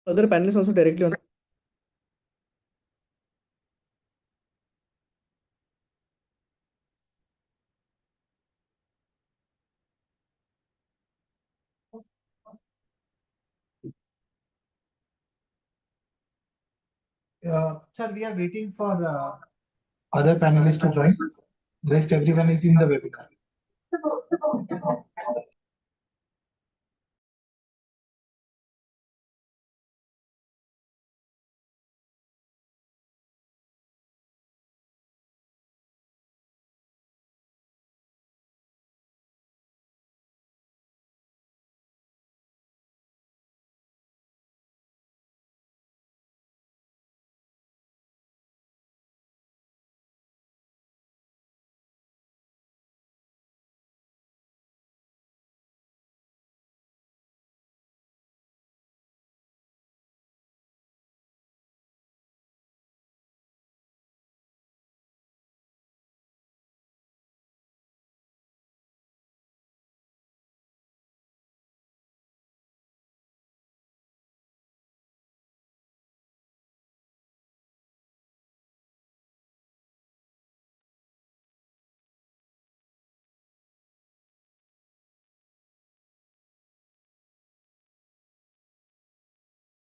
Other panelists also directly on. Sir, we are waiting for other panelists to join. Rest everyone is in the webinar.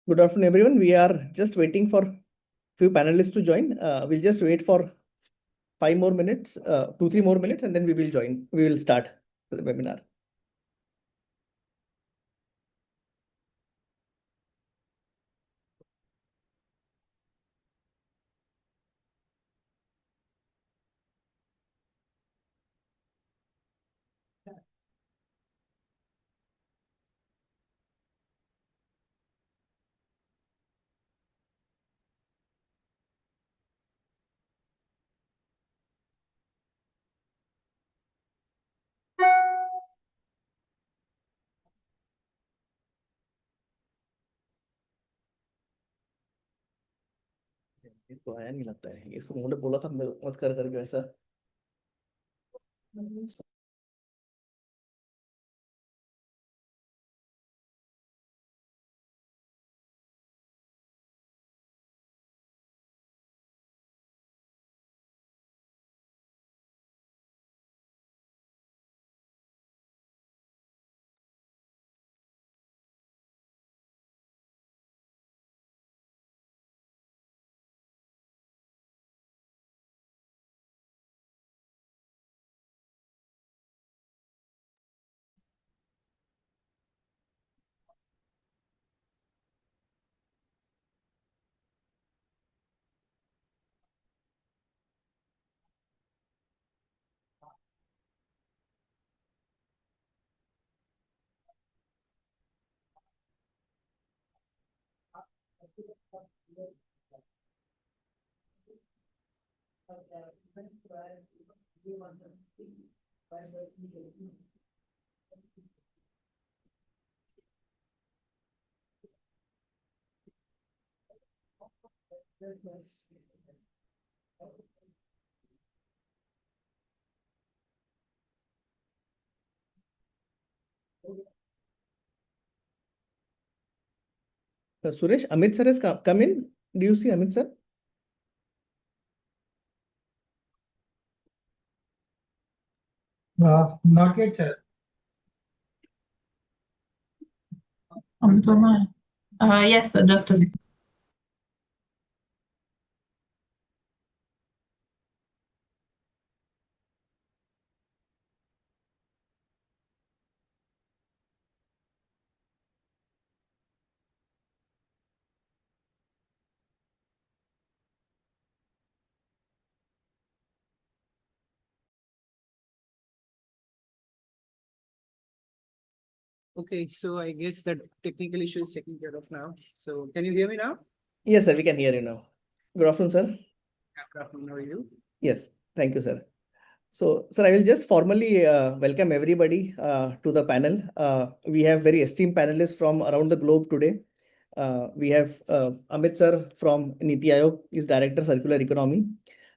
Good afternoon, everyone. We are just waiting for few panelists to join. We'll just wait for 5 more minutes, 2-3 more minutes, and then we will join. We will start the webinar. इसको आया नहीं लगता है, इसको मुझे बोला था मत कर करके वैसा. Suresh, Amit sir has come in. Do you see Amit sir? Not yet, sir. Yes, sir, just a second. Okay, so I guess that technical issue is taken care of now. So can you hear me now? Yes, sir, we can hear you now. Good afternoon, sir. Good afternoon, how are you? Yes, thank you, sir. So, sir, I will just formally welcome everybody to the panel. We have very esteemed panelists from around the globe today. We have Amit sir from Niti Aayog, is Director Circular Economy.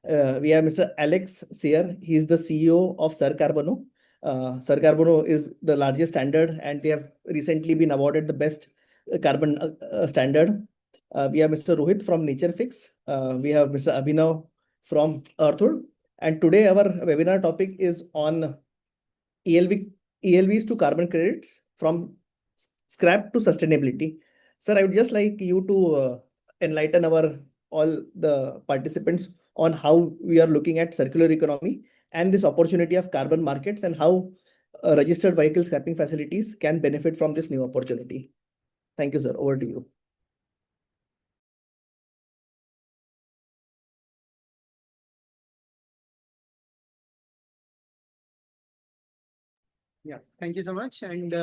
We have Mr. Alex Sear, he is the CEO of Sir Carbono. Sir Carbono is the largest standard and they have recently been awarded the best carbon standard. We have Mr. Rohit from NatureFix. We have Mr. Abhinav from Earthwood. And today our webinar topic is on ELVs to carbon credits from scrap to sustainability. Sir, I would just like you to enlighten all the participants on how we are looking at circular economy and this opportunity of carbon markets and how registered vehicle scrapping facilities can benefit from this new opportunity. Thank you, sir. Over to you. Yeah, thank you so much. And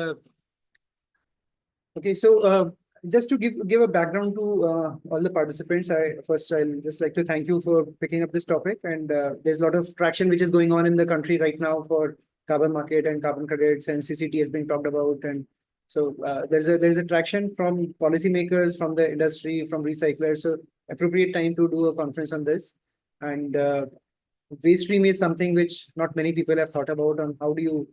okay, so just to give a background to all the participants, I'll just like to thank you for picking up this topic. And there's a lot of traction which is going on in the country right now for carbon market and carbon credits, and CCT has been talked about. And so there's a traction from policymakers, from the industry, from recyclers. So appropriate time to do a conference on this. And waste stream is something which not many people have thought about on how do you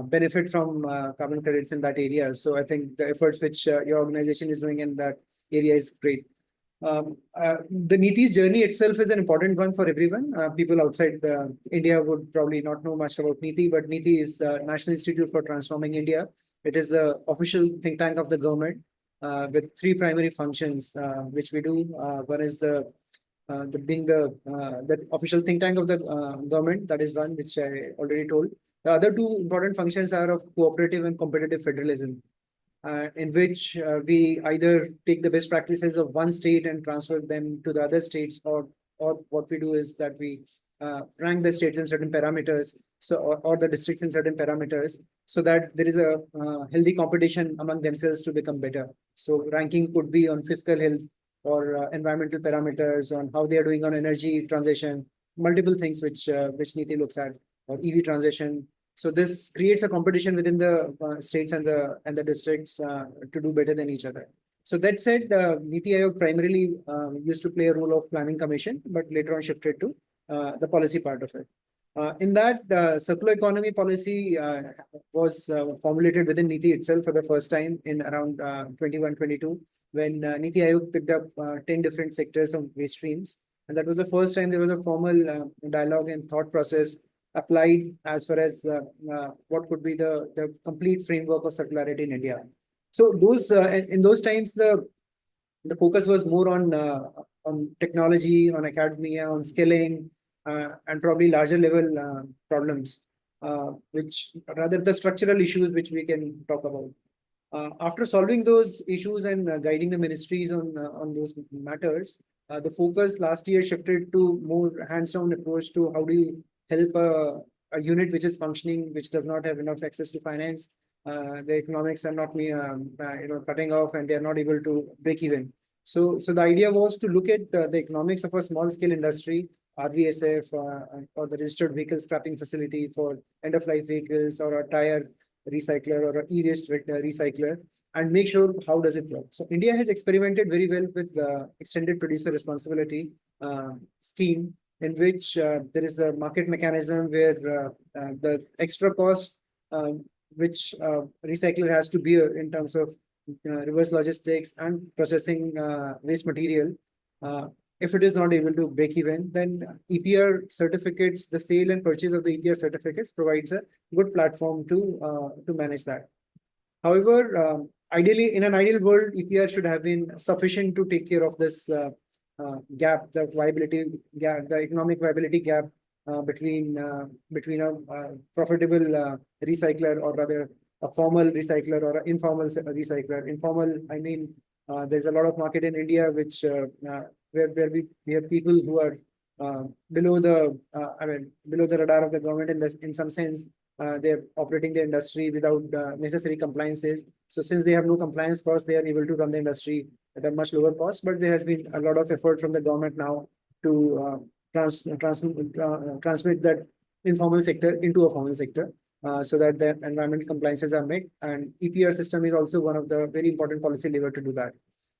benefit from carbon credits in that area. So I think the efforts which your organization is doing in that area is great. The NITI's journey itself is an important one for everyone. People outside India would probably not know much about NITI, but NITI is National Institute for Transforming India. It is the official think tank of the government with three primary functions which we do. One is the official think tank of the government. That is one which I already told. The other two important functions are of cooperative and competitive federalism, in which we either take the best practices of one state and transfer them to the other states, or what we do is that we rank the states in certain parameters, or the districts in certain parameters, so that there is a healthy competition among themselves to become better. So ranking could be on fiscal health or environmental parameters, on how they are doing on energy transition, multiple things which NITI looks at, or EV transition. So this creates a competition within the states and the districts to do better than each other. So that said, NITI Aayog primarily used to play a role of planning commission, but later on shifted to the policy part of it. In that, circular economy policy was formulated within NITI itself for the first time in around 21-22, when NITI Aayog picked up 10 different sectors of waste streams. And that was the first time there was a formal dialogue and thought process applied as far as what could be the complete framework of circularity in India. So those in those times, the focus was more on technology, on academia, on skilling, and probably larger level problems, which rather the structural issues which we can talk about. After solving those issues and guiding the ministries on those matters, the focus last year shifted to more hands-on approach to how do you help a unit which is functioning, which does not have enough access to finance. The economics are not cutting off, and they are not able to break even. So the idea was to look at the economics of a small scale industry, RVSF, or the registered vehicle scrapping facility for end of life vehicles, or a tire recycler, or a e-waste recycler, and make sure how does it work. So India has experimented very well with the extended producer responsibility scheme, in which there is a market mechanism where the extra cost which recycler has to bear in terms of reverse logistics and processing waste material, if it is not able to break even, then EPR certificates, the sale and purchase of the EPR certificates provides a good platform to manage that. However, ideally, in an ideal world, EPR should have been sufficient to take care of this gap, the viability gap, the economic viability gap between a profitable recycler, or rather a formal recycler or an informal recycler. Informal, I mean, there's a lot of market in India which where we have people who are below the below the radar of the government in some sense. They're operating the industry without necessary compliances. So since they have no compliance costs, they are able to run the industry at a much lower cost. But there has been a lot of effort from the government now to transmit that informal sector into a formal sector, so that the environmental compliances are met. And EPR system is also one of the very important policy lever to do that.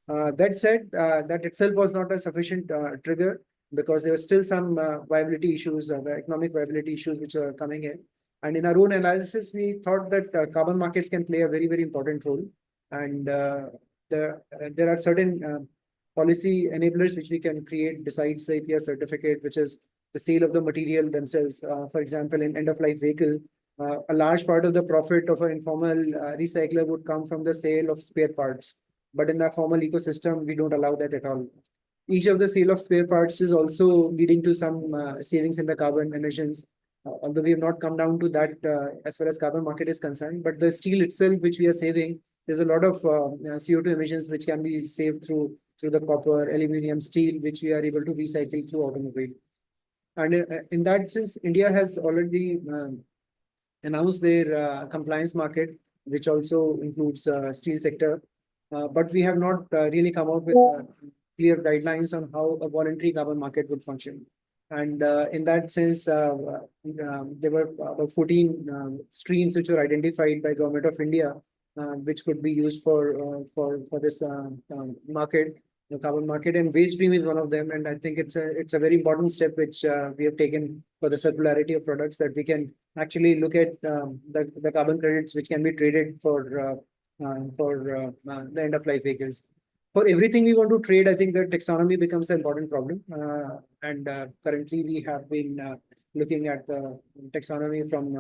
That said, that itself was not a sufficient trigger, because there were still some viability issues, the economic viability issues which are coming in. And in our own analysis, we thought that carbon markets can play a very, very important role. And there are certain policy enablers which we can create besides the APR certificate, which is the sale of the material themselves. For example, in end-of-life vehicle, a large part of the profit of an informal recycler would come from the sale of spare parts. But in the formal ecosystem, we don't allow that at all. Each of the sale of spare parts is also leading to some savings in the carbon emissions. Although we have not come down to that as far as carbon market is concerned, but the steel itself, which we are saving, there's a lot of CO2 emissions which can be saved through the copper, aluminum, steel, which we are able to recycle through automobile. And in that sense, India has already announced their compliance market, which also includes steel sector. But we have not really come out with clear guidelines on how a voluntary carbon market would function. And in that sense, there were about 14 streams which were identified by Government of India, which could be used for this market, the carbon market, and waste stream is one of them. And I think it's a very important step which we have taken for the circularity of products, that we can actually look at the carbon credits which can be traded for the end of life vehicles. For everything we want to trade, I think the taxonomy becomes an important problem. And currently we have been looking at the taxonomy from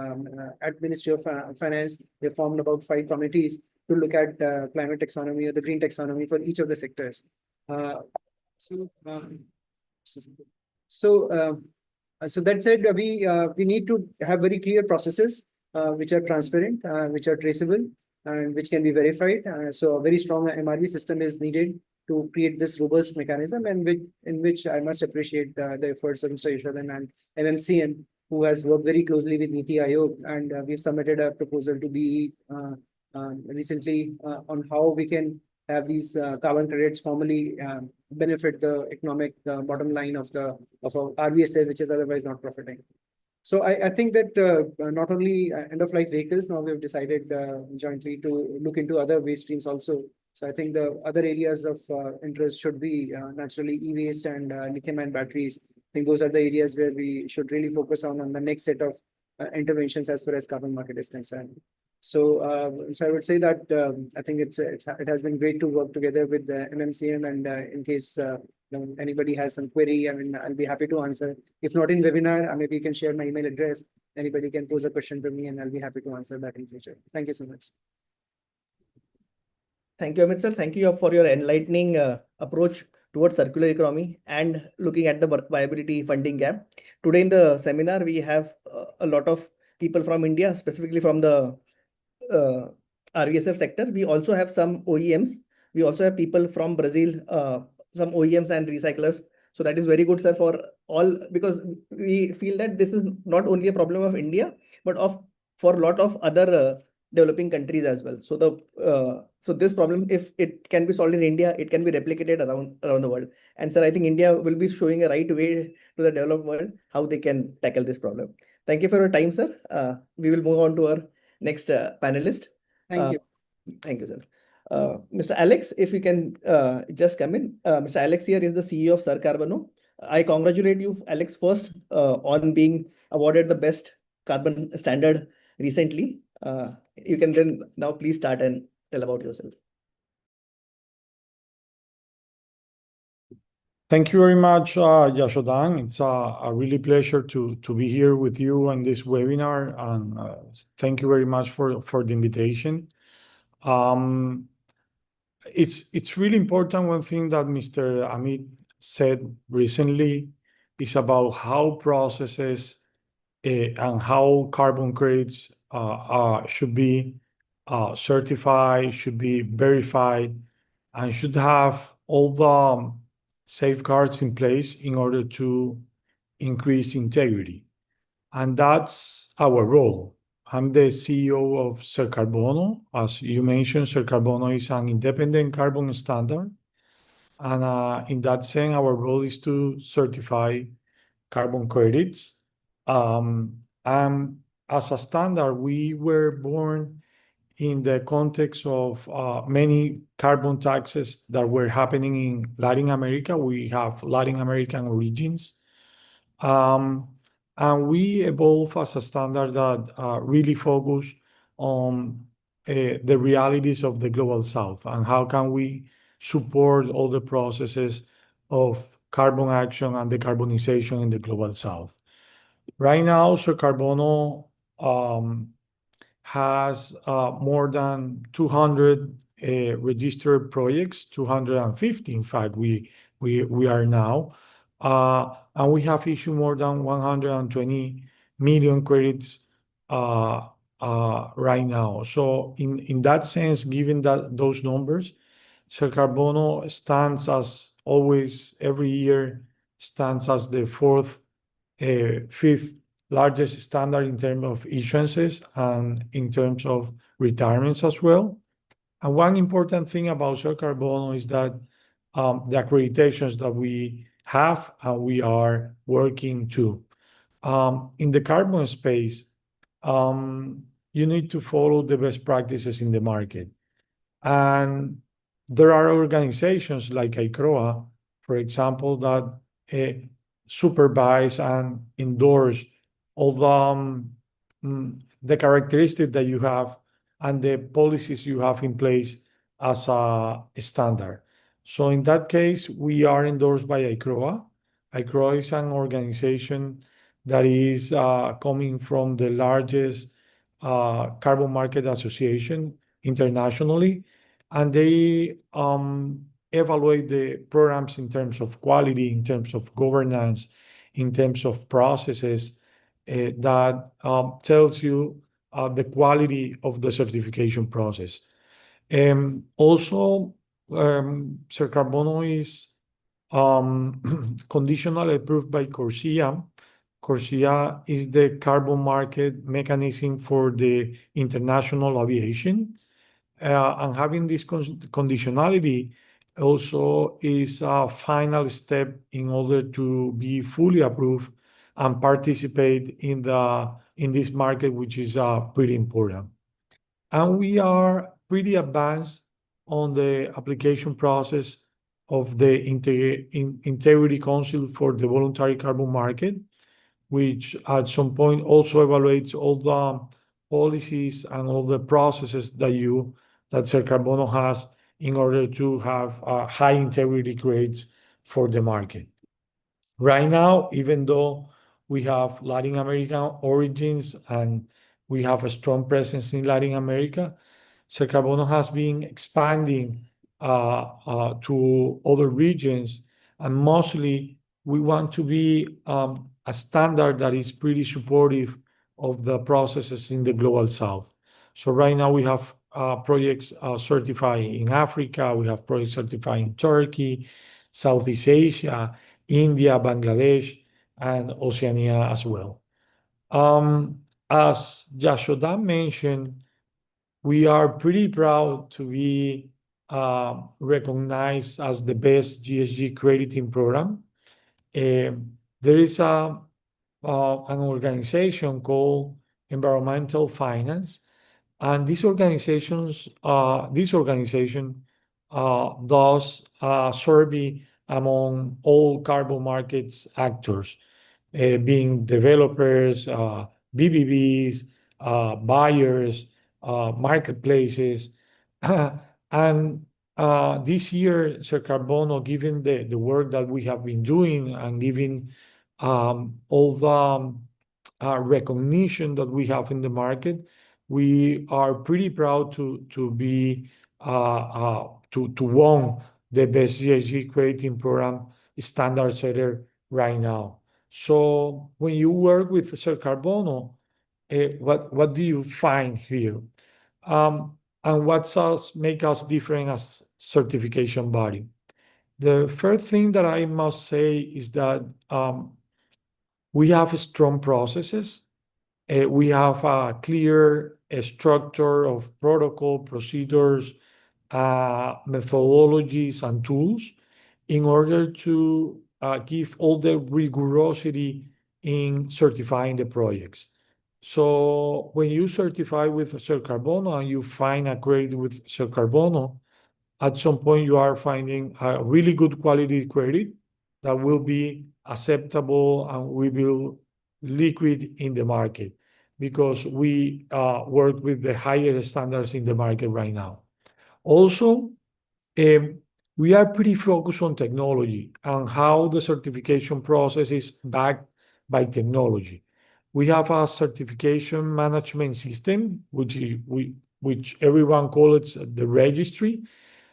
at Ministry of Finance. They formed about 5 committees to look at climate taxonomy or the green taxonomy for each of the sectors. So that said, we need to have very clear processes which are transparent, which are traceable, and which can be verified. So a very strong MRV system is needed to create this robust mechanism, and in which I must appreciate the efforts of Mr. Yashodhan and MMCM, who has worked very closely with Niti Aayog, and we've submitted a proposal to BE recently on how we can have these carbon credits formally benefit the economic bottom line of our RVSA, which is otherwise not profiting. So I think that not only end-of-life vehicles, now we have decided jointly to look into other waste streams also. So I think the other areas of interest should be naturally e-waste and lithium-ion batteries. I think those are the areas where we should really focus on the next set of interventions as far as carbon market is concerned. So I would say that I think it has been great to work together with the MMCM, and in case anybody has some query, I mean, I'll be happy to answer. If not in webinar, maybe you can share my email address. Anybody can pose a question to me, and I'll be happy to answer that in future. Thank you so much. Thank you, Amit sir. Thank you for your enlightening approach towards circular economy and looking at the viability funding gap. Today in the seminar, we have a lot of people from India, specifically from the RVSF sector. We also have some OEMs. We also have people from Brazil, some OEMs and recyclers. So that is very good, sir, for all, because we feel that this is not only a problem of India, but for a lot of other developing countries as well. So so this problem, if it can be solved in India, it can be replicated around the world. And sir, I think India will be showing a right way to the developed world how they can tackle this problem. Thank you for your time, sir. We will move on to our next panelist. Thank you. Thank you, sir. Mr. Alex, if you can just come in. Mr. Alex here is the CEO of Sir Carbono. I congratulate you, Alex, first on being awarded the best carbon standard recently. You can then now please start and tell about yourself. Thank you very much, Yashodhan. It's a really pleasure to be here with you on this webinar, and thank you very much for the invitation. It's really important. One thing that Mr. Amit said recently is about how processes and how carbon credits should be certified, should be verified, and should have all the safeguards in place in order to increase integrity. And that's our role. I'm the CEO of Sir Carbono. As you mentioned, Sir Carbono is an independent carbon standard. And in that sense, our role is to certify carbon credits. And as a standard, we were born in the context of many carbon taxes that were happening in Latin America. We have Latin American origins. And we evolved as a standard that really focused on the realities of the Global South and how can we support all the processes of carbon action and decarbonization in the Global South. Right now, Sir Carbono has more than 200 registered projects, 250 in fact we are now, and we have issued more than 120 million credits right now. So in that sense, given that those numbers, Sir Carbono stands as always every year stands as the fifth largest standard in terms of issuances and in terms of retirements as well. And one important thing about Sir Carbono is that the accreditations that we have and we are working to. In the carbon space, you need to follow the best practices in the market. And there are organizations like ICROA, for example, that supervise and endorse all the characteristics that you have and the policies you have in place as a standard. So in that case, we are endorsed by ICROA. ICROA is an organization that is coming from the largest carbon market association internationally, and they evaluate the programs in terms of quality, in terms of governance, in terms of processes that tells you the quality of the certification process. Also, Sir Carbono is conditionally approved by CORSIA. CORSIA is the carbon market mechanism for the international aviation. And having this conditionality also is a final step in order to be fully approved and participate in this market, which is pretty important. And we are pretty advanced on the application process of the Integrity Council for the Voluntary Carbon Market, which at some point also evaluates all the policies and all the processes that Sir Carbono has in order to have high integrity grades for the market. Right now, even though we have Latin American origins and we have a strong presence in Latin America, Sir Carbono has been expanding to other regions, and mostly we want to be a standard that is pretty supportive of the processes in the Global South. So right now we have projects certified in Africa, we have projects certified in Turkey, Southeast Asia, India, Bangladesh, and Oceania as well. As Yashoda mentioned, we are pretty proud to be recognized as the best GHG crediting program. There is an organization called Environmental Finance, and this organization does a survey among all carbon markets actors, being developers, BBBs, buyers, marketplaces. And this year, Sir Carbono, given the work that we have been doing and given all the recognition that we have in the market, we are pretty proud to be to won the best GHG crediting program standard setter right now. So when you work with Sir Carbono, what do you find here? And what make us different as certification body? The first thing that I must say is that we have strong processes. We have a clear structure of protocol, procedures, methodologies, and tools in order to give all the rigorosity in certifying the projects. So when you certify with Sir Carbono and you find a credit with Sir Carbono, at some point you are finding a really good quality credit that will be acceptable and will be liquid in the market. because we work with the higher standards in the market right now. Also, we are pretty focused on technology and how the certification process is backed by technology. We have a certification management system, which everyone calls the registry.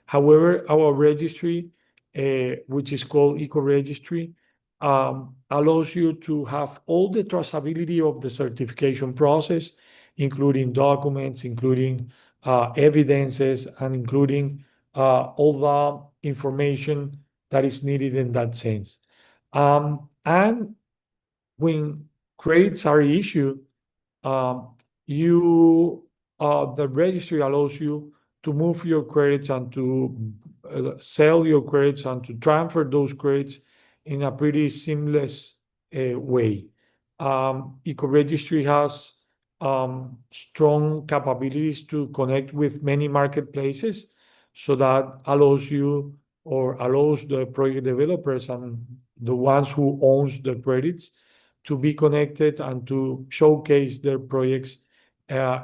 However, our registry, which is called Eco Registry, allows you to have all the traceability of the certification process, including documents, including evidences, and including all the information that is needed in that sense. And when credits are issued, the registry allows you to move your credits and to sell your credits and to transfer those credits in a pretty seamless way. Eco Registry has strong capabilities to connect with many marketplaces, so that allows you or allows the project developers and the ones who owns the credits to be connected and to showcase their projects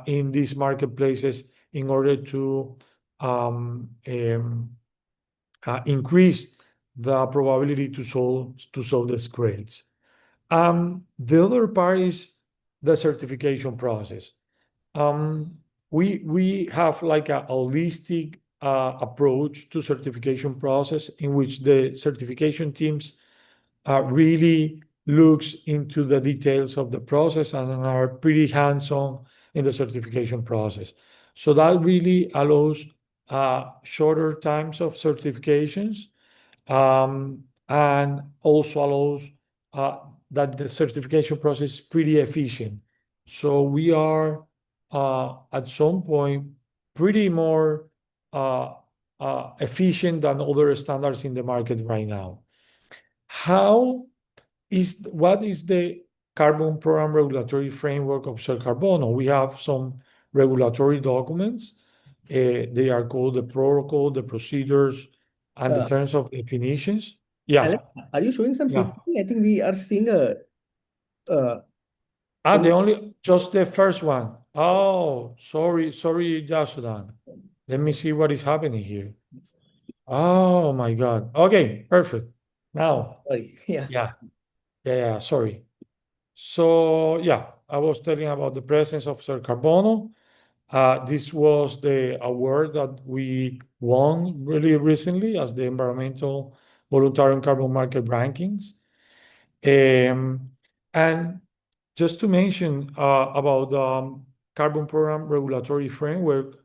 in these marketplaces in order to increase the probability to solve these credits. The other part is the certification process. We have like a holistic approach to certification process, in which the certification teams really looks into the details of the process and are pretty hands-on in the certification process. So that really allows shorter times of certifications, and also allows that the certification process is pretty efficient. So we are at some point pretty more efficient than other standards in the market right now. What is the Carbon Program Regulatory Framework of Ser Carbono? We have some regulatory documents. They are called the protocol, the procedures, and the terms of definitions. Yeah. Alex, are you showing some Yeah. PPT? I think we are seeing a Just the first one. Oh, sorry, Jasudan. Let me see what is happening here. Oh my God. Okay, perfect. Now, sorry. yeah, sorry. So yeah, I was telling about the presence of Ser Carbono. This was the award that we won really recently as the Environmental Voluntary Carbon Market Rankings. And just to mention about the Carbon Program Regulatory Framework,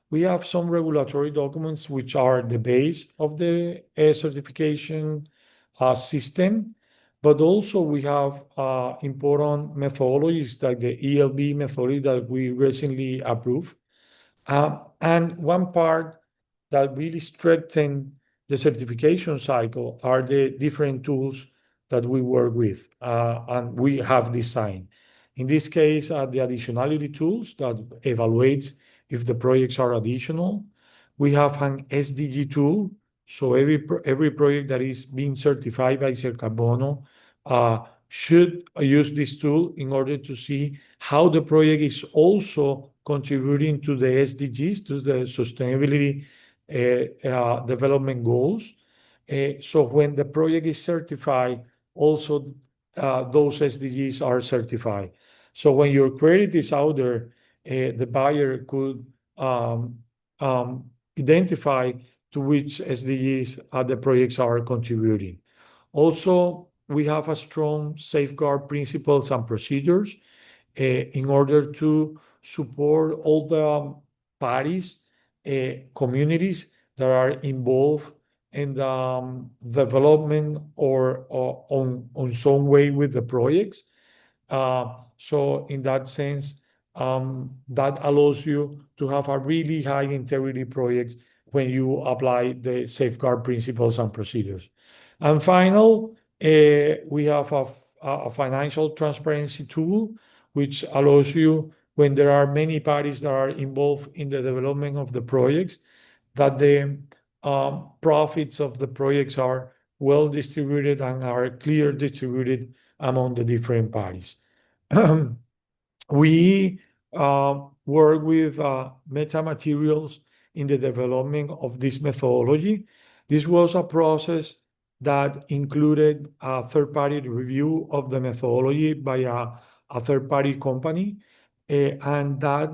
we have some regulatory documents which are the base of the certification system, but also we have important methodologies like the ELV methodology that we recently approved. And one part that really strengthened the certification cycle are the different tools that we work with and we have designed. In this case, the additionality tools that evaluates if the projects are additional. We have an SDG tool, so every project that is being certified by Ser Carbono should use this tool in order to see how the project is also contributing to the SDGs, to the sustainability development goals. So when the project is certified, also those SDGs are certified. So when your credit is out there, the buyer could identify to which SDGs the projects are contributing. Also, we have a strong safeguard principles and procedures in order to support all the parties, communities that are involved in the development or on some way with the projects. So in that sense, that allows you to have a really high integrity project when you apply the safeguard principles and procedures. And final, we have a financial transparency tool, which allows you, when there are many parties that are involved in the development of the projects, that the profits of the projects are well distributed and are clear distributed among the different parties. we work with metamaterials in the development of this methodology. This was a process that included a third-party review of the methodology by a third-party company, and that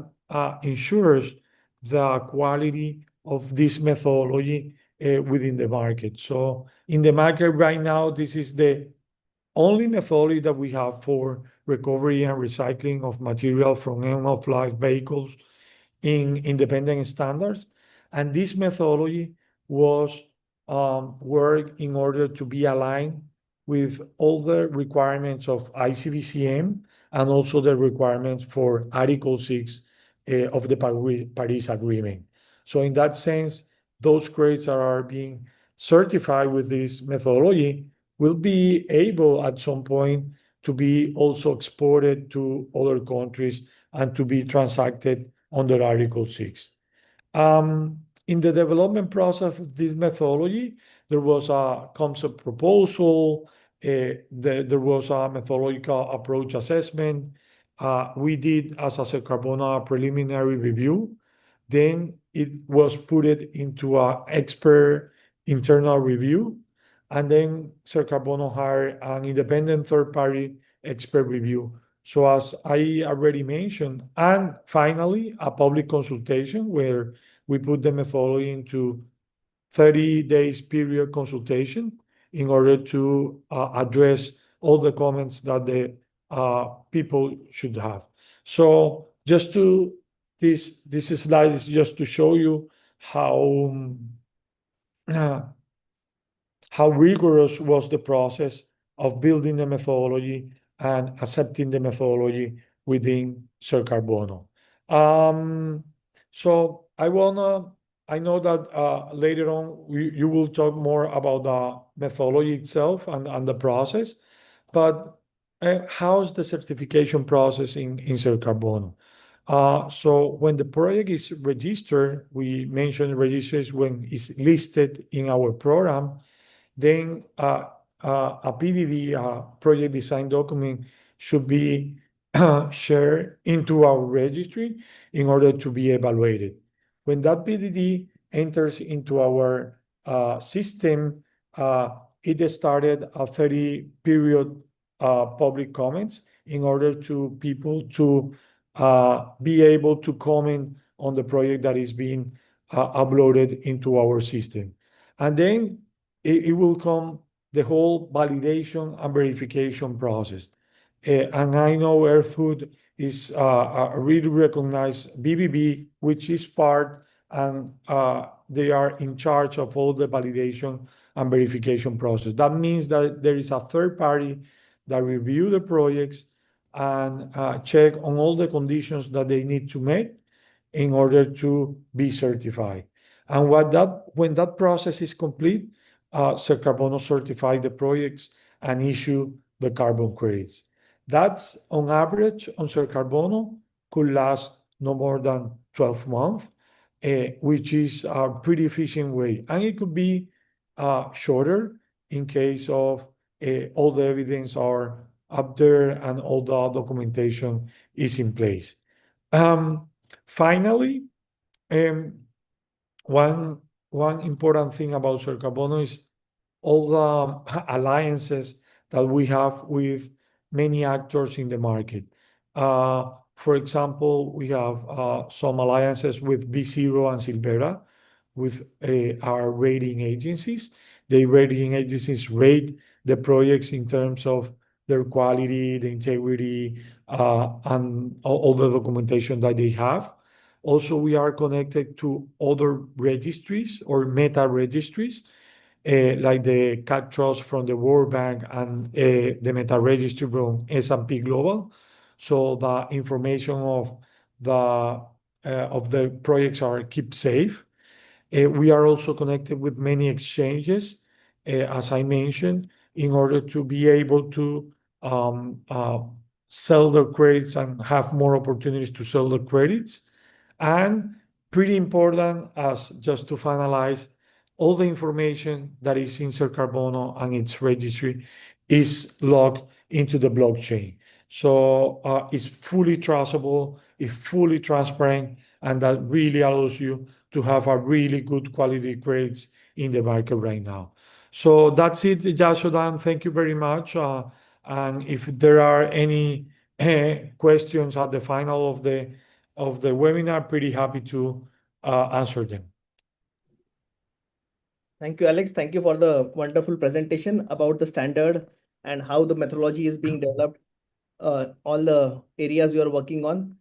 ensures the quality of this methodology within the market. So in the market right now, this is the only methodology that we have for recovery and recycling of material from end-of-life vehicles in independent standards. And this methodology was worked in order to be aligned with all the requirements of ICVCM and also the requirements for Article 6 of the Paris Agreement. So in that sense, those credits that are being certified with this methodology will be able at some point to be also exported to other countries and to be transacted under Article 6. In the development process of this methodology, there was a concept proposal, there was a methodological approach assessment. We did, as a Carbono, a preliminary review. Then it was put into an expert internal review. And then Carbono hired an independent third-party expert review. So as I already mentioned, and finally, a public consultation where we put the methodology into 30 days period consultation in order to address all the comments that the people should have. So just to, this slide is just to show you how rigorous was the process of building the methodology and accepting the methodology within Carbono. So I know that later on you will talk more about the methodology itself and the process, but how's the certification process in Carbono? So when the project is registered, we mentioned registration when it's listed in our program, then a PDD, a project design document, should be shared into our registry in order to be evaluated. When that PDD enters into our system, it started a 30-period public comments in order to people to be able to comment on the project that is being uploaded into our system. And then it will come the whole validation and verification process. And I know Earthfood is a really recognized BBB, which is part, and they are in charge of all the validation and verification process. That means that there is a third party that review the projects and check on all the conditions that they need to meet in order to be certified. And when that process is complete, Carbono certify the projects and issue the carbon credits. That's on average on Carbono could last no more than 12 months, which is a pretty efficient way. And it could be shorter in case of all the evidence are up there and all the documentation is in place. Finally, one important thing about Carbono is all the alliances that we have with many actors in the market. For example, we have some alliances with B0 and Silvera, with our rating agencies. The rating agencies rate the projects in terms of their quality, the integrity, and all the documentation that they have. Also, we are connected to other registries or meta registries, like the CAC Trust from the World Bank and the meta registry from S&P Global. So the information of the projects are kept safe. We are also connected with many exchanges, as I mentioned, in order to be able to sell their credits and have more opportunities to sell their credits. And pretty important, as just to finalize, all the information that is in Carbono and its registry is logged into the blockchain. So it's fully trustable, it's fully transparent, and that really allows you to have a really good quality credits in the market right now. So that's it, Jashodan. Thank you very much. And if there are any questions at the final of the webinar, pretty happy to answer them. Thank you, Alex. Thank you for the wonderful presentation about the standard and how the methodology is being developed, all the areas you are working on.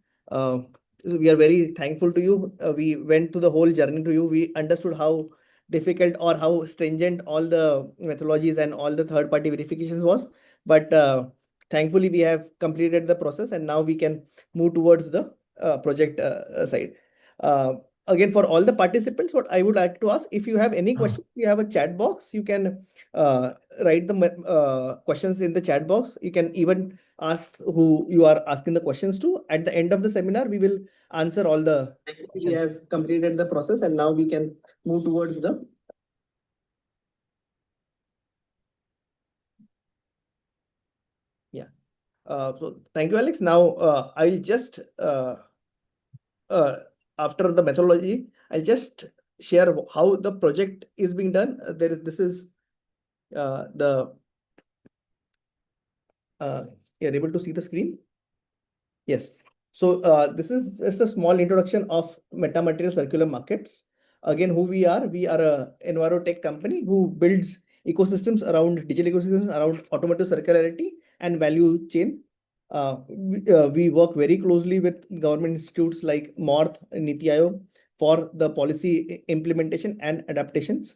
We are very thankful to you. We went through the whole journey to you. We understood how difficult or how stringent all the methodologies and all the third-party verifications was. But thankfully, we have completed the process and now we can move towards the project side. Again, for all the participants, what I would like to ask, if you have any questions, you have a chat box. You can write the questions in the chat box. You can even ask who you are asking the questions to. At the end of the seminar, we will answer all the questions. We have completed the process and now we can move towards the so thank you, Alex. Now I'll just after the methodology, I'll just share how the project is being done. This is you're able to see the screen? Yes. So this is just a small introduction of metamaterial circular markets. Again, who we are a envirotech company who builds ecosystems around digital ecosystems around automotive circularity and value chain. We work very closely with government institutes like MORTH and Niti Aayog for the policy implementation and adaptations.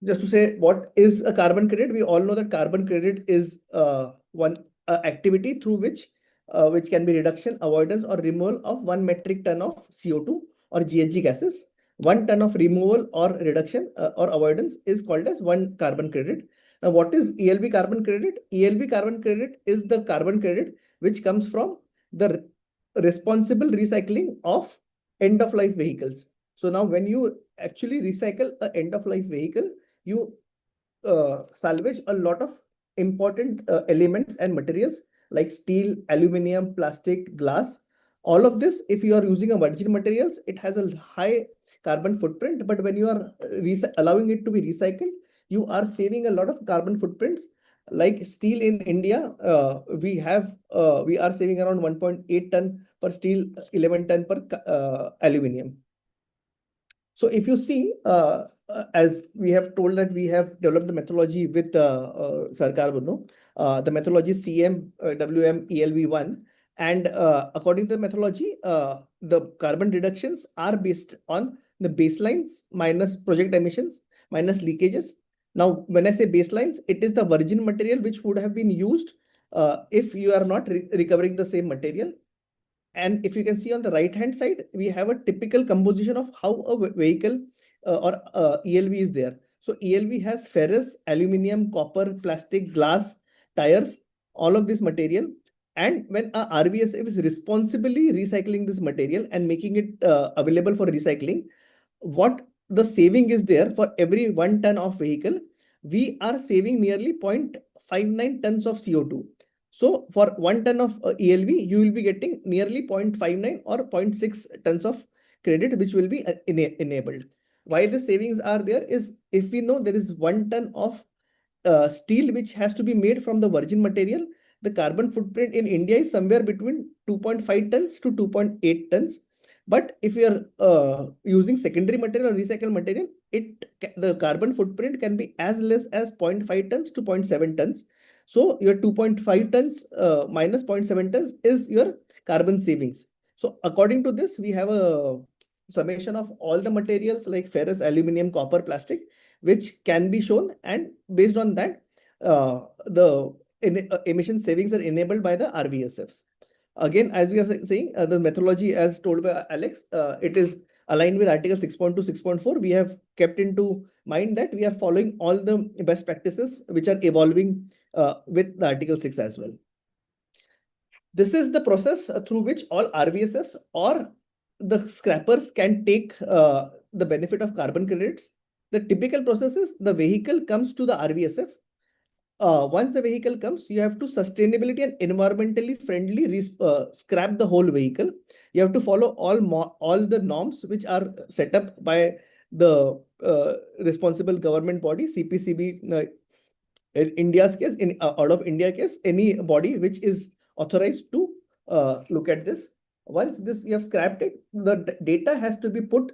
Just to say, what is a carbon credit? We all know that carbon credit is one activity through which can be reduction, avoidance, or removal of 1 metric ton of CO2 or GHG gases. 1 ton of removal or reduction or avoidance is called as 1 carbon credit. Now, what is ELV carbon credit? ELV carbon credit is the carbon credit which comes from the responsible recycling of end-of-life vehicles. So now when you actually recycle an end-of-life vehicle, you salvage a lot of important elements and materials like steel, aluminum, plastic, glass. All of this, if you are using a virgin materials, it has a high carbon footprint. But when you are allowing it to be recycled, you are saving a lot of carbon footprints. Like steel in India, we are saving around 1.8 ton per steel, 11 ton per aluminum. So if you see, as we have told that we have developed the methodology with Sarkar Bunno, the methodology is CM WM ELV1. And according to the methodology, the carbon reductions are based on the baselines minus project emissions minus leakages. Now, when I say baselines, it is the virgin material which would have been used if you are not recovering the same material. And if you can see on the right hand side, we have a typical composition of how a vehicle or ELV is there. So ELV has ferrous, aluminum, copper, plastic, glass, tires, all of this material. And when a RVSF is responsibly recycling this material and making it available for recycling, what the saving is there for every 1 ton of vehicle, we are saving nearly 0.59 tons of CO2. So for 1 ton of ELV, you will be getting nearly 0.59 or 0.6 tons of credit, which will be enabled. Why the savings are there is, if we know there is 1 ton of steel which has to be made from the virgin material, the carbon footprint in India is somewhere between 2.5 tons to 2.8 tons. But if you are using secondary material or recycled material, the carbon footprint can be as less as 0.5 tons to 0.7 tons. So your 2.5 tons minus 0.7 tons is your carbon savings. So according to this, we have a summation of all the materials like ferrous, aluminum, copper, plastic, which can be shown. And based on that, the emission savings are enabled by the RVSFs. Again, as we are saying, the methodology as told by Alex, it is aligned with Article 6.2, 6.4. We have kept into mind that we are following all the best practices which are evolving with the Article 6 as well. This is the process through which all RVSFs or the scrappers can take the benefit of carbon credits. The typical process is the vehicle comes to the RVSF. once the vehicle comes, you have to sustainability and environmentally friendly scrap the whole vehicle. You have to follow all the norms which are set up by the responsible government body, CPCB. In India's case, out of India case, any body which is authorized to look at this. Once this you have scrapped it, the data has to be put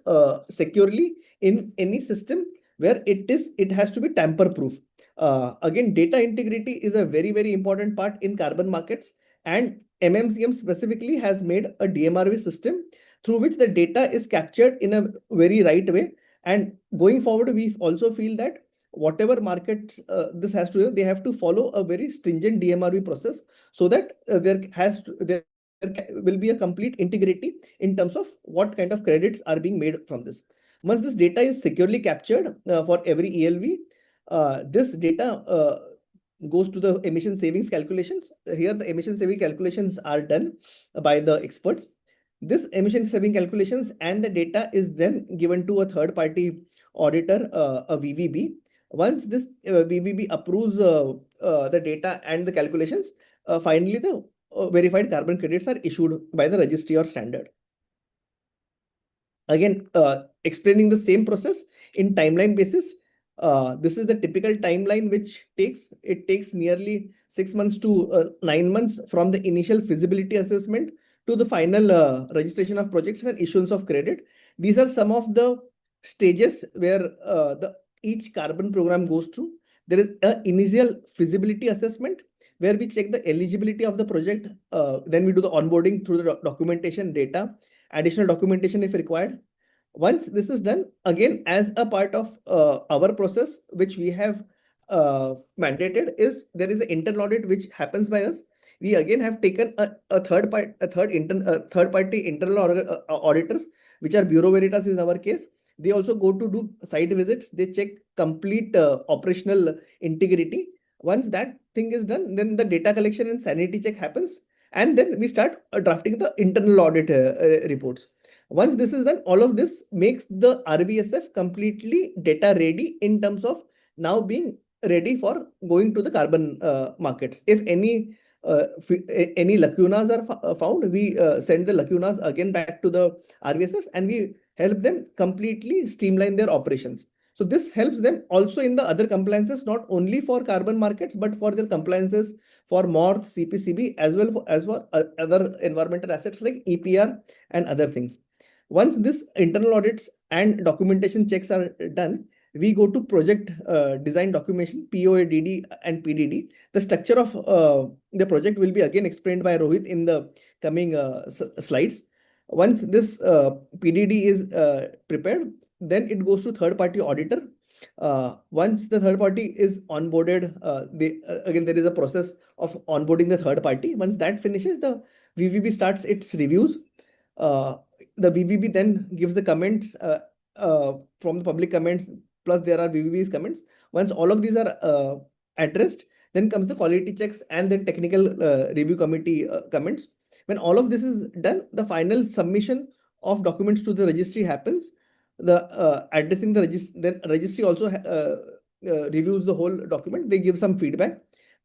securely in any system where it has to be tamper proof. Again, data integrity is a very important part in carbon markets, and MMCM specifically has made a DMRV system through which the data is captured in a very right way. And going forward, we also feel that whatever markets this has to, they have to follow a very stringent DMRV process, so that there will be a complete integrity in terms of what kind of credits are being made from this. Once this data is securely captured for every ELV, this data goes to the emission savings calculations. Here, the emission saving calculations are done by the experts. This emission saving calculations and the data is then given to a third party auditor, a VVB. Once this VVB approves the data and the calculations, finally the verified carbon credits are issued by the registry or standard. Again, explaining the same process in timeline basis. This is the typical timeline which takes nearly 6 months to 9 months from the initial feasibility assessment to the final registration of projects and issuance of credit. These are some of the stages where each carbon program goes through. There is an initial feasibility assessment where we check the eligibility of the project. Then we do the onboarding through the documentation data, additional documentation if required. Once this is done, again, as a part of our process, which we have mandated, is there is an internal audit which happens by us. We again have taken a third party internal auditors, which are Bureau Veritas in our case. They also go to do site visits. They check complete operational integrity. Once that thing is done, then the data collection and sanity check happens, and then we start drafting the internal audit reports. Once this is done, all of this makes the RVSF completely data ready in terms of now being ready for going to the carbon markets. If any lacunas are found, we send the lacunas again back to the RVSFs, and we help them completely streamline their operations. So this helps them also in the other compliances, not only for carbon markets, but for their compliances for MORTH, CPCB, as well as for other environmental assets like EPR and other things. Once this internal audits and documentation checks are done, we go to project design documentation, POA, DD, and PDD. The structure of the project will be again explained by Rohit in the coming slides. Once this PDD is prepared, then it goes to third-party auditor. Once the third party is onboarded, again, there is a process of onboarding the third party. Once that finishes, the VVB starts its reviews. The VVB then gives the comments from the public comments, plus there are VVB's comments. Once all of these are addressed, then comes the quality checks and the technical review committee comments. When all of this is done, the final submission of documents to the registry happens. The addressing the registry also reviews the whole document. They give some feedback.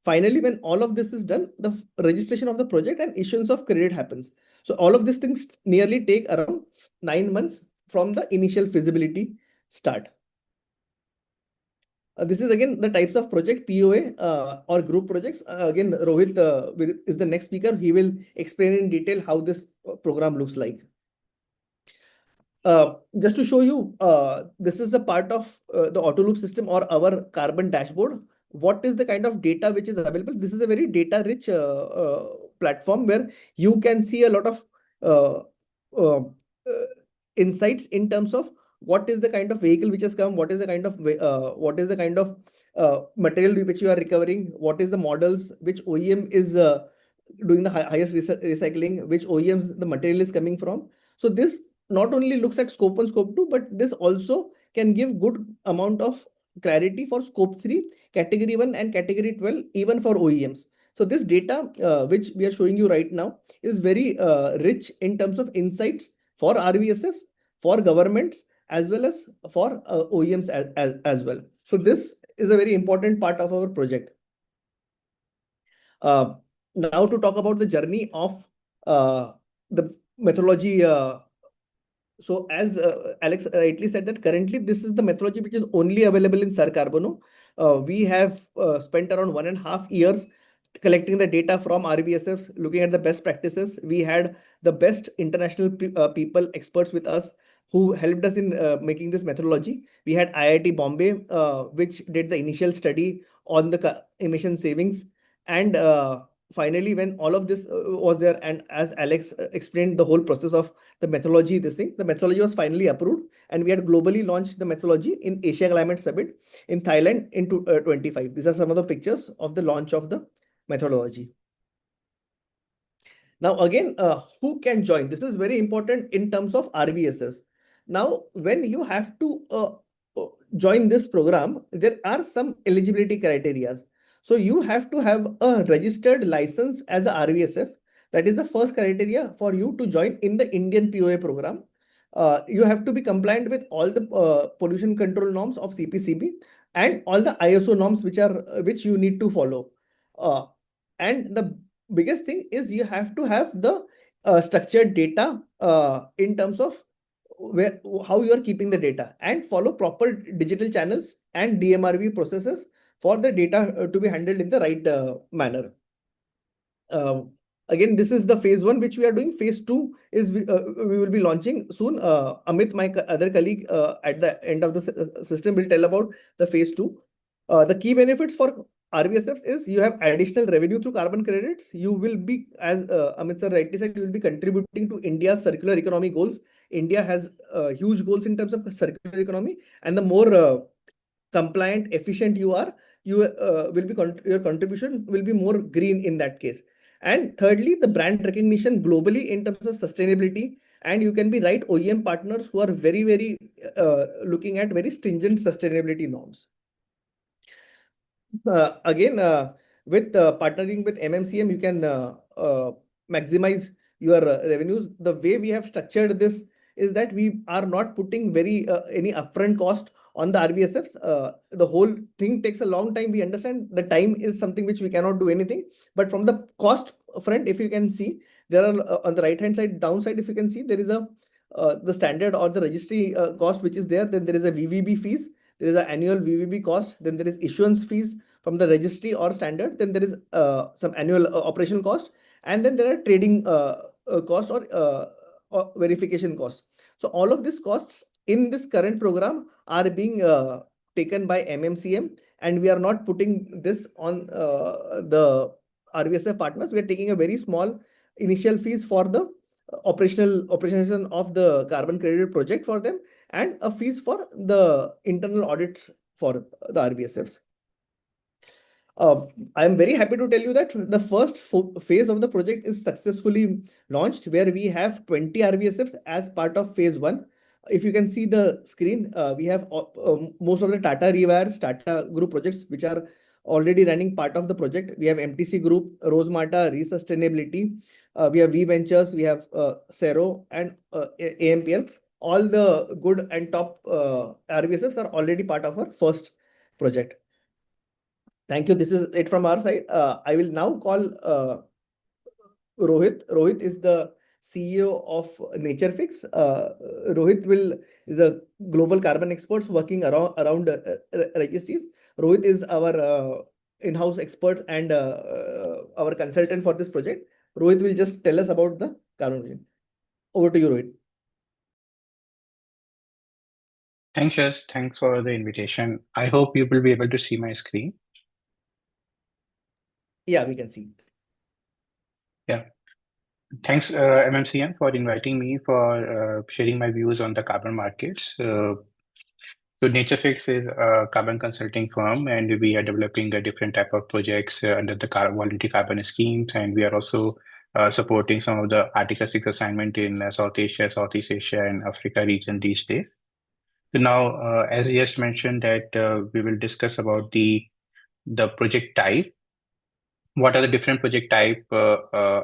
Finally, when all of this is done, the registration of the project and issuance of credit happens. So all of these things nearly take around 9 months from the initial feasibility start. This is again the types of project, POA or group projects. Again, Rohit is the next speaker. He will explain in detail how this program looks like. Just to show you, this is a part of the auto loop system or our carbon dashboard. What is the kind of data which is available? This is a very data rich platform where you can see a lot of insights in terms of what is the kind of vehicle which has come, what is the kind of material which you are recovering, what is the models, which OEM is doing the highest recycling, which OEMs the material is coming from. So this not only looks at scope 1, scope 2, but this also can give good amount of clarity for scope 3, category 1 and category 12, even for OEMs. So this data which we are showing you right now is very rich in terms of insights for RVSFs, for governments, as well as for OEMs as well. So this is a very important part of our project. Now to talk about the journey of the methodology. So as Alex rightly said that currently this is the methodology which is only available in Sir Carbono. We have spent around 1.5 years collecting the data from RVSFs, looking at the best practices. We had the best international people, experts with us who helped us in making this methodology. We had IIT Bombay, which did the initial study on the emission savings. And finally, when all of this was there, and as Alex explained the whole process of the methodology, the methodology was finally approved, and we had globally launched the methodology in Asia Climate Summit in Thailand in 2025. These are some of the pictures of the launch of the methodology. Now, again, who can join? This is very important in terms of RVSS. Now, when you have to join this program, there are some eligibility criteria. So you have to have a registered license as a RVSF. That is the first criteria for you to join in the Indian POA program. You have to be compliant with all the pollution control norms of CPCB and all the ISO norms which you need to follow. And the biggest thing is you have to have the structured data in terms of how you are keeping the data, and follow proper digital channels and DMRV processes for the data to be handled in the right manner. Again, this is the phase 1 which we are doing. Phase 2 is we will be launching soon. Amit, my other colleague, at the end of the system will tell about the phase 2. The key benefits for RVSFs is you have additional revenue through carbon credits. You will be, as Amit sir rightly said, you will be contributing to India's circular economy goals. India has huge goals in terms of circular economy, and the more compliant, efficient you are, your contribution will be more green in that case. And thirdly, the brand recognition globally in terms of sustainability, and you can be right OEM partners who are very looking at very stringent sustainability norms. Again, with partnering with MMCM, you can maximize your revenues. The way we have structured this is that we are not putting any upfront cost on the RVSFs. The whole thing takes a long time. We understand the time is something which we cannot do anything. But from the cost front, if you can see, there are on the right hand side, downside, if you can see, there is the standard or the registry cost which is there. Then there is a VVB fees. There is an annual VVB cost. Then there is issuance fees from the registry or standard. Then there is some annual operational cost. And then there are trading cost or verification costs. So all of these costs in this current program are being taken by MMCM, and we are not putting this on the RVSF partners. We are taking a very small initial fees for the operationalization of the carbon credit project for them, and a fees for the internal audits for the RVSFs. I am very happy to tell you that the first phase of the project is successfully launched, where we have 20 RVSFs as part of phase 1. If you can see the screen, we have most of the Tata Rewires, Tata Group projects, which are already running part of the project. We have MTC Group, Rosemata, Resustainability. We have V Ventures, we have Cero and AMPL. All the good and top RVSFs are already part of our first project. Thank you. This is it from our side. I will now call Rohit. Rohit is the CEO of NatureFix. Rohit is a global carbon expert working around registries. Rohit is our in-house expert and our consultant for this project. Rohit will just tell us about the carbon vision. Over to you, Rohit. Thanks, Jess. Thanks for the invitation. I hope you will be able to see my screen. Yeah, we can see. Yeah. Thanks, MMCM, for inviting me for sharing my views on the carbon markets. So NatureFix is a carbon consulting firm, and we are developing a different type of projects under the voluntary carbon schemes, and we are also supporting some of the Article 6 assignment in South Asia, Southeast Asia, and Africa region these days. So now, as Yash mentioned, that we will discuss about the project type. What are the different project type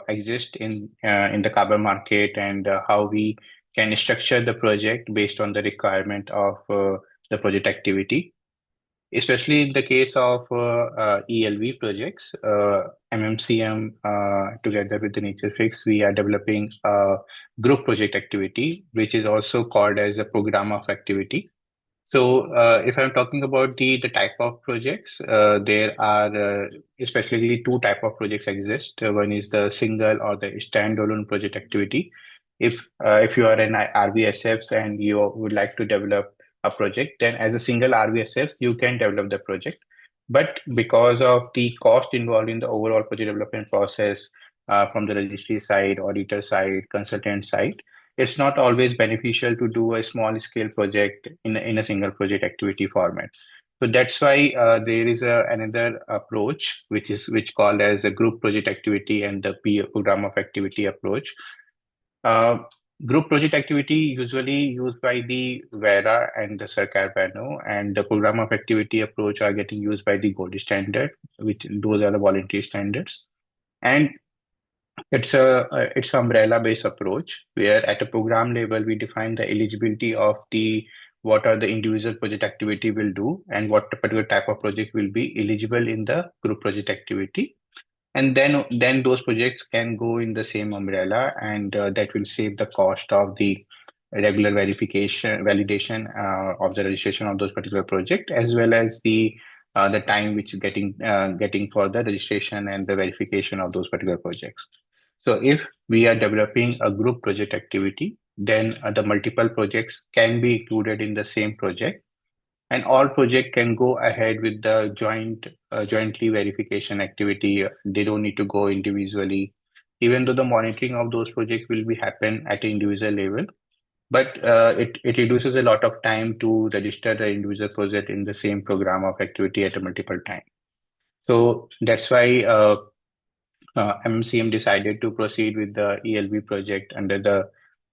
exist in the carbon market, and how we can structure the project based on the requirement of the project activity. especially in the case of ELV projects, MMCM together with the NatureFix, we are developing a group project activity, which is also called as a program of activity. So if I'm talking about the type of projects, there are especially two type of projects exist. One is the single or the standalone project activity. If you are an RVSFs and you would like to develop a project, then as a single RVSFs, you can develop the project. But because of the cost involved in the overall project development process from the registry side, auditor side, consultant side, it's not always beneficial to do a small scale project in a single project activity format. So that's why there is another approach which called as a group project activity and the program of activity approach. Group project activity usually used by the Vera and the Sarkar Bano, and the program of activity approach are getting used by the gold standard, which those are the voluntary standards. And it's umbrella based approach where at a program level we define the eligibility of the what are the individual project activity will do and what particular type of project will be eligible in the group project activity, and then those projects can go in the same umbrella, and that will save the cost of the regular validation of the registration of those particular project, as well as the time which is getting for the registration and the verification of those particular projects. So if we are developing a group project activity, then the multiple projects can be included in the same project, and all project can go ahead with the jointly verification activity. They don't need to go individually, even though the monitoring of those projects will be happen at an individual level. But it reduces a lot of time to register the individual project in the same program of activity at a multiple time. So that's why MMCM decided to proceed with the ELV project under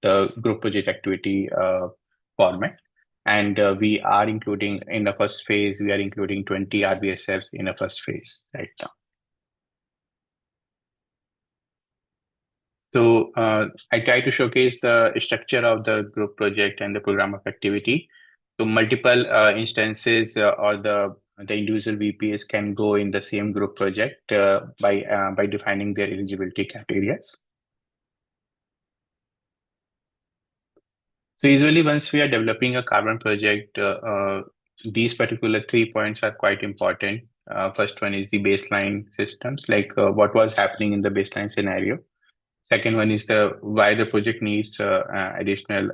the group project activity format. And we are including in the first phase, we are including 20 RBSFs in the first phase right now. So I try to showcase the structure of the group project and the program of activity. So multiple instances or the individual VPs can go in the same group project by defining their eligibility criteria. So usually once we are developing a carbon project, these particular 3 points are quite important. First one is the baseline systems, like what was happening in the baseline scenario. Second one is why the project needs additional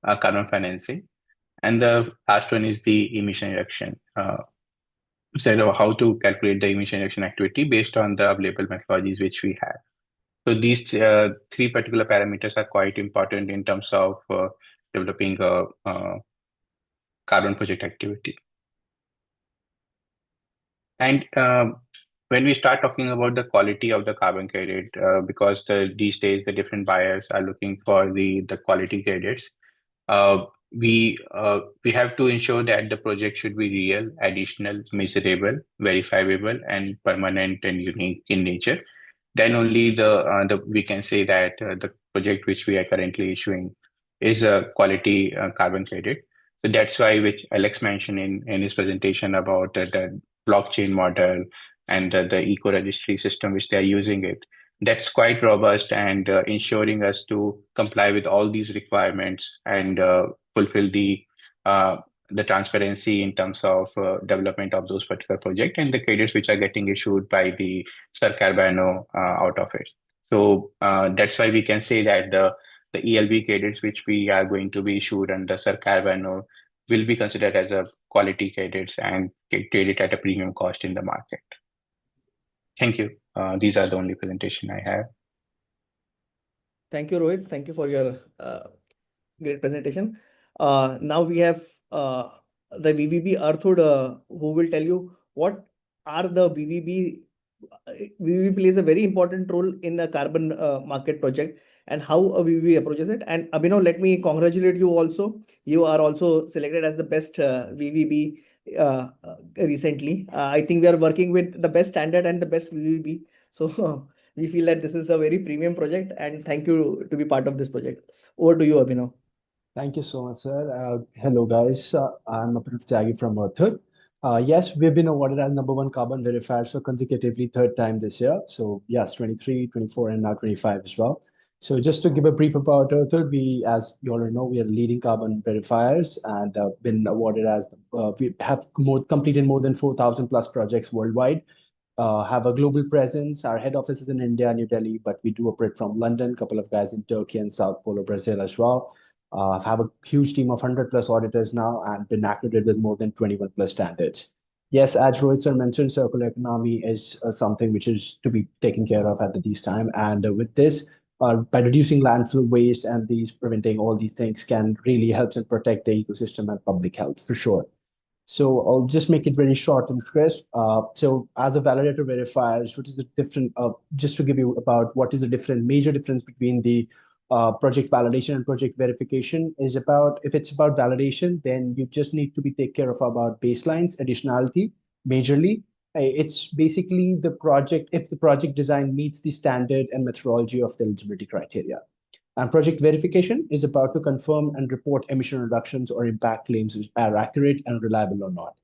carbon financing. And the last one is the emission reduction. So how to calculate the emission reduction activity based on the available methodologies which we have. So these three particular parameters are quite important in terms of developing a carbon project activity. And when we start talking about the quality of the carbon credit, because these days the different buyers are looking for the quality credits, we have to ensure that the project should be real, additional, measurable, verifiable, and permanent and unique in nature. Then only we can say that the project which we are currently issuing is a quality carbon credit. So that's why, which Alex mentioned in his presentation about the blockchain model and the eco registry system which they are using it. That's quite robust and ensuring us to comply with all these requirements and fulfill the transparency in terms of development of those particular projects and the credits which are getting issued by the Sarkar Bano out of it. So that's why we can say that the ELV credits which we are going to be issued under Sarkar Bano will be considered as a quality credits and traded at a premium cost in the market. Thank you. These are the only presentation I have. Thank you, Rohit. Thank you for your great presentation. Now we have the VVB Arthur, who will tell you what are the VVB. VVB plays a very important role in a carbon market project and how a VVB approaches it. And Abhinav, let me congratulate you also. You are also selected as the best VVB recently. I think we are working with the best standard and the best VVB. So we feel that this is a very premium project, and thank you to be part of this project. Over to you, Abhinav. Thank you so much, sir. Hello, guys. I'm Aprit Tyagi from Arthur. Yes, we've been awarded as #1 carbon verifier so consecutively third time this year. So yes, 23, 24, and now 25 as well. So just to give a brief about Earthwood, we, as you already know, we are leading carbon verifiers and been awarded as, we have completed more than 4,000 plus projects worldwide, have a global presence. Our head office is in India, New Delhi, but we do operate from London, a couple of guys in Turkey and South Pole of Brazil as well. Have a huge team of 100 plus auditors now and been accredited with more than 21 plus standards. Yes, as Rohit sir mentioned, circular economy is something which is to be taken care of at this time. And with this, by reducing landfill waste and these preventing all these things can really help and protect the ecosystem and public health for sure. So I'll just make it very short and crisp. So as a validator verifiers, what is the different, just to give you about what is the major difference between the project validation and project verification is about, if it's about validation, then you just need to be take care of about baselines, additionality, majorly. It's basically the project, if the project design meets the standard and methodology of the eligibility criteria. And project verification is about to confirm and report emission reductions or impact claims are accurate and reliable or not.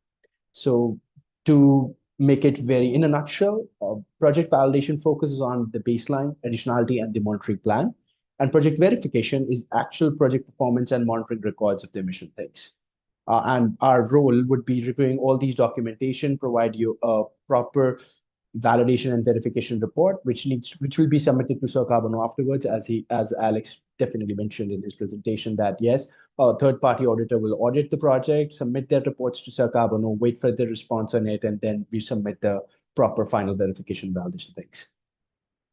So to make it very in a nutshell, project validation focuses on the baseline, additionality, and the monitoring plan. And project verification is actual project performance and monitoring records of the emission things. And our role would be reviewing all these documentation, provide you a proper validation and verification report, which will be submitted to Sir Carbon afterwards, as Alex definitely mentioned in his presentation, that yes, a third-party auditor will audit the project, submit their reports to Sir Carbon, wait for the response on it, and then we submit the proper final verification validation things.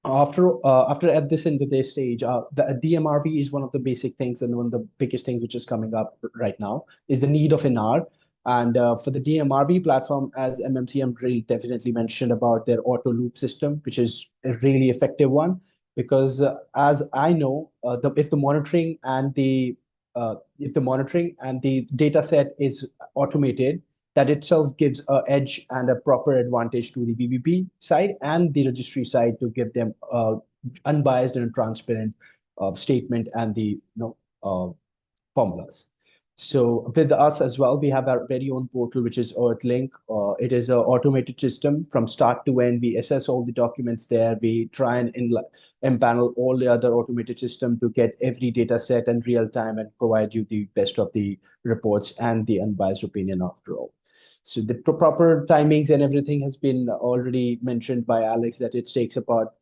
After at this into this stage, the DMRV is one of the basic things and one of the biggest things which is coming up right now is the need of an R. And for the DMRV platform, as MMCM really definitely mentioned about their auto loop system, which is a really effective one, because as I know, if the monitoring and the data set is automated, that itself gives an edge and a proper advantage to the VVP side and the registry side to give them unbiased and transparent statement and the formulas. So with us as well, we have our very own portal, which is Earthlink. It is an automated system from start to end. We assess all the documents there. We try and empanel all the other automated system to get every data set in real time and provide you the best of the reports and the unbiased opinion after all. So the proper timings and everything has been already mentioned by Alex that it takes about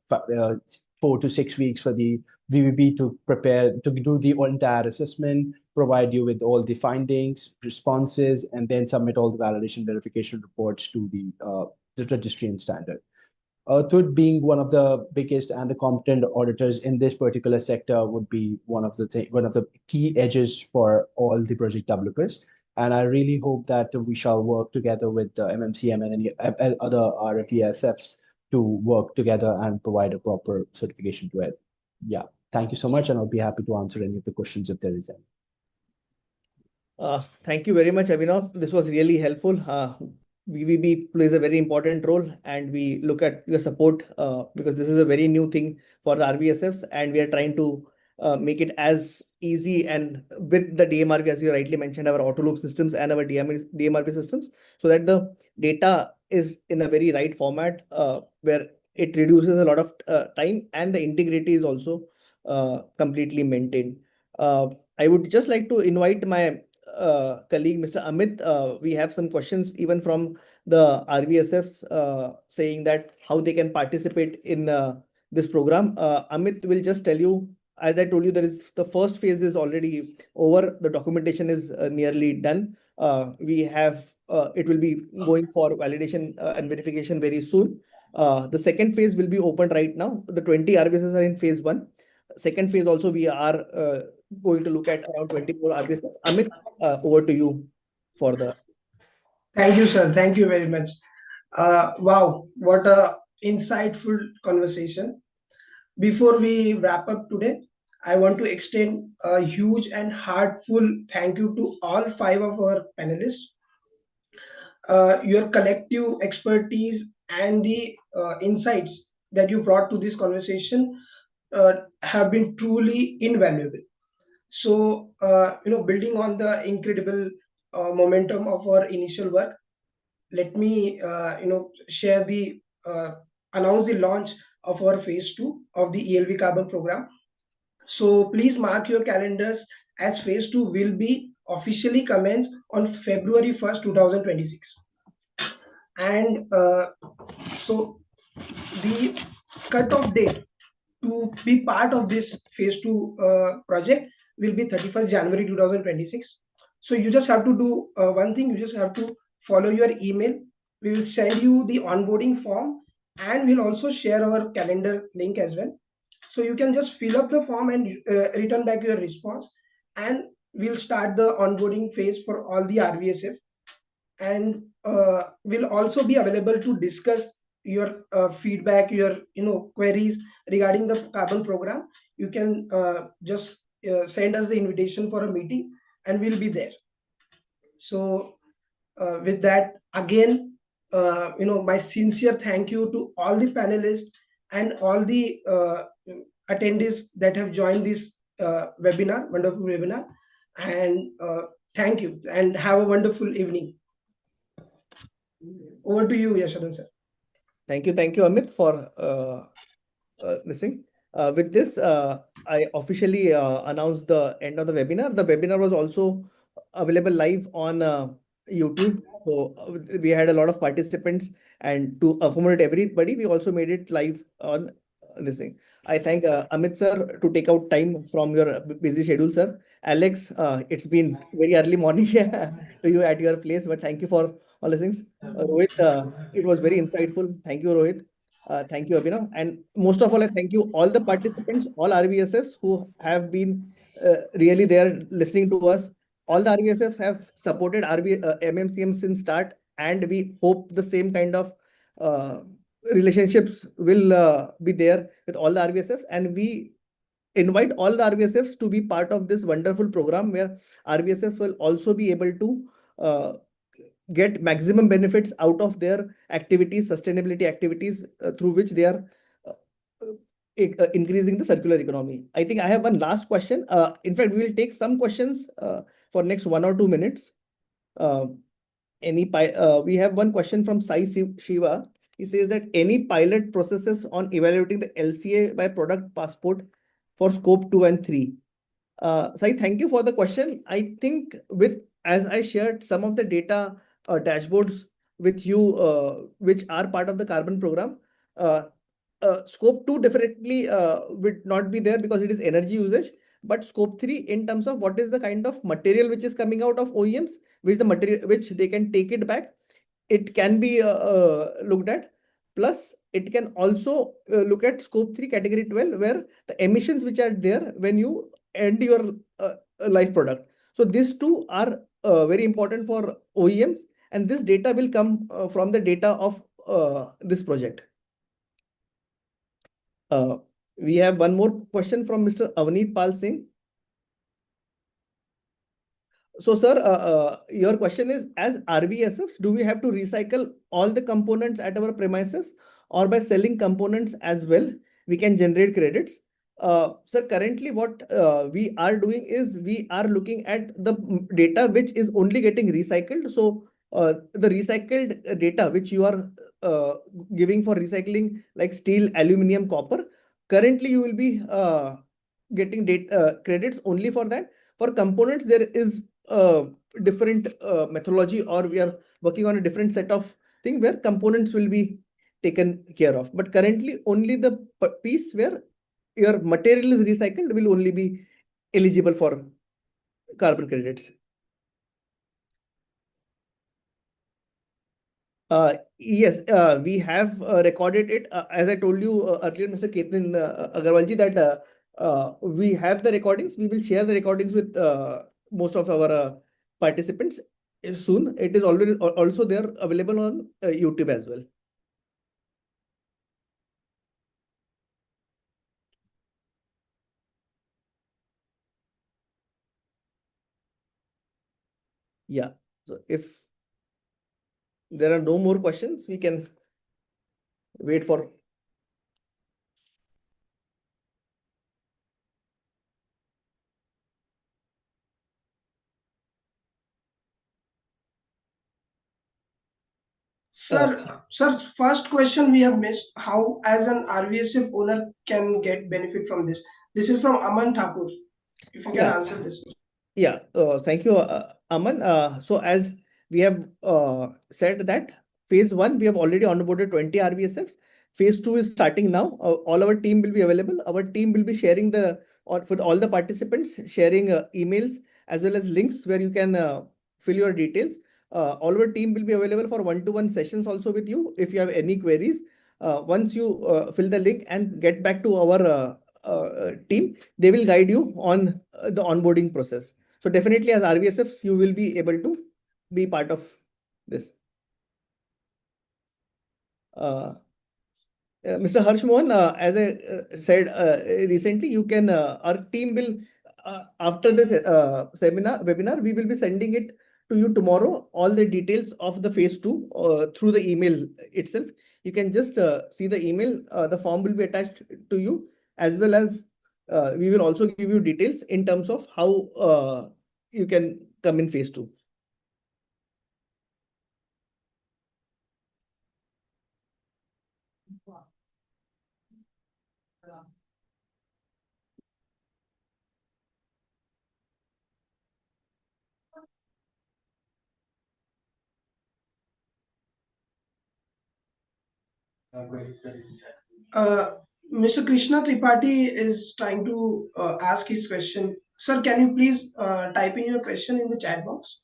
4 to 6 weeks for the VVB to prepare, to do the entire assessment, provide you with all the findings, responses, and then submit all the validation verification reports to the registry and standard. Earthwood being one of the biggest and the competent auditors in this particular sector would be one of the key edges for all the project developers. And I really hope that we shall work together with the MMCM and any other RFESFs to work together and provide a proper certification to it. Yeah, thank you so much, and I'll be happy to answer any of the questions if there is any. Thank you very much, Abhinav. This was really helpful. VVB plays a very important role, and we look at your support because this is a very new thing for the RVSFs, and we are trying to make it as easy and with the DMRV, as you rightly mentioned, our auto loop systems and our DMRV systems, so that the data is in a very right format where it reduces a lot of time and the integrity is also completely maintained. I would just like to invite my colleague, Mr. Amit. We have some questions even from the RVSFs saying that how they can participate in this program. Amit will just tell you, as I told you, the first phase is already over. The documentation is nearly done. It will be going for validation and verification very soon. The second phase will be open right now. The 20 RVSFs are in phase 1. Second phase also we are going to look at around 24 RVSFs. Amit, over to you for the. Thank you, sir. Thank you very much. Wow, what a insightful conversation. Before we wrap up today, I want to extend a huge and heartful thank you to all 5 of our panelists. Your collective expertise and the insights that you brought to this conversation have been truly invaluable. So, building on the incredible momentum of our initial work, let me share the announce the launch of our phase 2 of the ELV carbon program. So please mark your calendars, as phase 2 will be officially commenced on February 1st, 2026. And so the cutoff date to be part of this phase 2 project will be 31st January 2026. So you just have to do one thing, you just have to follow your email. We will send you the onboarding form, and we'll also share our calendar link as well. So you can just fill up the form and return back your response, and we'll start the onboarding phase for all the RVSF. And will also be available to discuss your feedback, your queries regarding the carbon program. You can just send us the invitation for a meeting, and we'll be there. So with that, again, my sincere thank you to all the panelists and all the attendees that have joined this webinar, wonderful webinar. And thank you, and have a wonderful evening. Over to you, Yashodhan sir. Thank you, Amit, for listening. With this, I officially announce the end of the webinar. The webinar was also available live on YouTube. So we had a lot of participants, and to accommodate everybody, we also made it live on this thing. I thank Amit sir to take out time from your busy schedule, sir. Alex, it's been very early morning to you at your place, but thank you for all the things. Rohit, it was very insightful. Thank you, Rohit. Thank you, Abhinav. And most of all, I thank you all the participants, all RVSFs who have been really there listening to us. All the RVSFs have supported MMCM since start, and we hope the same kind of uh, relationships will be there with all the RVSFs. And we invite all the RVSFs to be part of this wonderful program where RVSFs will also be able to get maximum benefits out of their activities, sustainability activities through which they are uh, increasing the circular economy. I think I have one last question. In fact, we will take some questions for next 1 or 2 minutes. Uh, we have one question from Sai Shiva. He says that any pilot processes on evaluating the LCA by product passport for scope 2 and 3. Sai, thank you for the question. I think as I shared some of the data dashboards with you, which are part of the carbon program, uh, scope 2 definitely would not be there because it is energy usage. But scope 3, in terms of what is the kind of material which is coming out of OEMs, which they can take it back, it can be looked at. Plus, it can also look at scope 3 category 12, where the emissions which are there when you end your life product. So these two are very important for OEMs, and this data will come from the data of this project. We have one more question from Mr. Avneet Pal Singh. So, sir, your question is, as RVSFs, do we have to recycle all the components at our premises, or by selling components as well, we can generate credits? Sir, currently what we are doing is we are looking at the data which is only getting recycled. So the recycled data which you are giving for recycling, like steel, aluminum, copper, currently you will be getting data credits only for that. For components, there is different methodology, or we are working on a different set of thing where components will be taken care of. But currently, only the piece where your material is recycled will only be eligible for carbon credits. Yes, we have recorded it. As I told you earlier, Mr. Ketan Agarwalji, that we have the recordings. We will share the recordings with most of our participants soon. It is already also there available on YouTube as well. Yeah. So if there are no more questions, we can wait for. Sir, first question we have missed. How, as an RVSF owner, can get benefit from this? This is from Aman Thakur. If you can Yeah. answer this. Yeah, thank you, Aman. So as we have said that phase 1, we have already onboarded 20 RVSFs. Phase 2 is starting now. All our team will be available. Our team will be sharing for all the participants, sharing emails as well as links where you can fill your details. All our team will be available for one-to-one sessions also with you if you have any queries. Once you fill the link and get back to our team, they will guide you on the onboarding process. So definitely as RVSFs, you will be able to be part of this. Mr. Harsh Mohan, as I said recently, you can, our team will, after this webinar, we will be sending it to you tomorrow, all the details of the phase 2 through the email itself. You can just see the email, the form will be attached to you, as well as we will also give you details in terms of how you can come in phase 2. Mr. Krishna Tripathi is trying to ask his question. Sir, can you please type in your question in the chat box?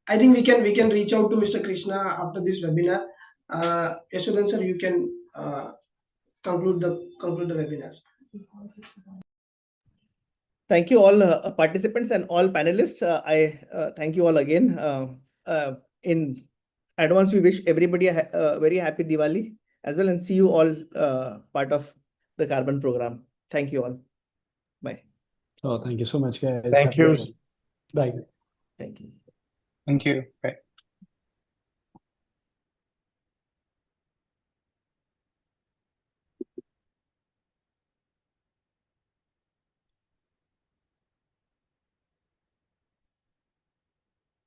I think we can reach out to Mr. Krishna after this webinar. Yashodhan sir, you can conclude the webinar. Thank you all participants and all panelists. I thank you all again. In advance, we wish everybody a very happy Diwali as well, and see you all part of the Carbon program. Thank you all. Bye. Oh, thank you so much, guys. Thank you. Bye. Thank you. Thank you. Bye.